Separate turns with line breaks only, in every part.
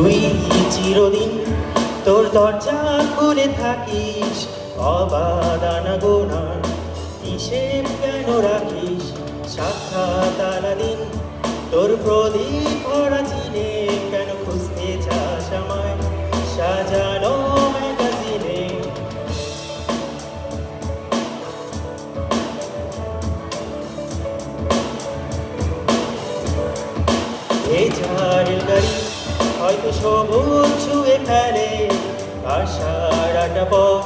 তুই চিরদিন তোর দরজা খুলে থাকিস, অবাধ আনাগোনা হিসেব কেন রাখিস? সাক্ষাৎ আলাদিন তোর প্রদীপ ভরা চিনে, কেন খুঁজতে চাস আমায় সাজানো ম্যাগাজিনে? এই ঝাড়ের গাড়ি হয়তো সবুজ ছুঁয়ে ফেলে, আর সারাটা পথ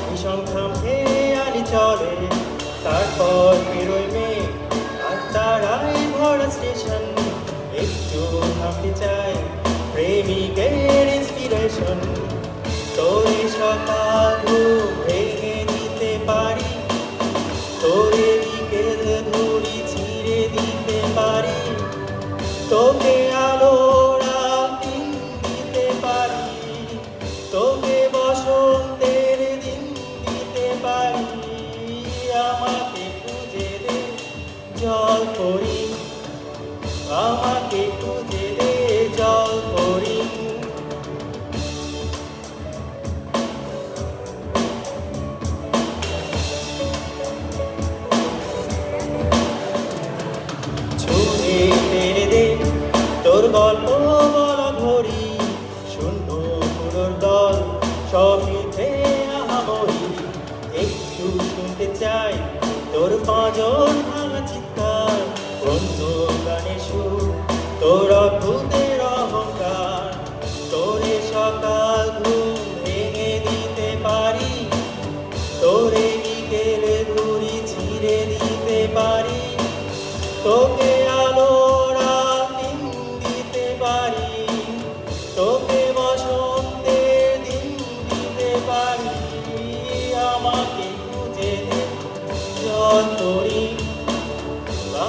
বিষম খেয়ে আলি চলে। তারপর বেরোয় মেয়ে আর তারাই ভরা স্টেশন, একটু থামতে চাই প্রেমিকের ইন্সপিরেশন। তোরে সকাল ঘুম ভেঙে দিতে পারি, তোরে বিকেল ধুলি ছিঁড়ে দিতে পারি, তোকে আলোর দিন দিতে পারি, তোকে বসন্তের দিন দিতে পারি। আমাকে খুঁজে দে জল পড়ি, আমাকে খুঁজে দে জল পড়ি। ছুঁয়ে ফেলে দে তোর গল্প বলা ঘড়ি, শূন্য পুরোর দল সব মিথ্যে আহামরি। একটু শুনতে চাই তোর পাঁজন ভাঙা চিৎকার, অন্য গানে সুর তোর অদ্ভুতের অহংকার। তোরে সকাল ঘুম ভেঙে দিতে পারি, তোরে বিকেল ঘুরি ছিঁড়ে দিতে পারি, তোকে আলোর দিন দিতে পারি, তোকে বসন্তের দিন দিতে পারি। আমাকে খুঁজে দে জল পড়ি,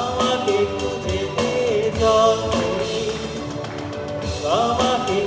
আমাকে খুঁজে দে জল পড়ি, আমাকে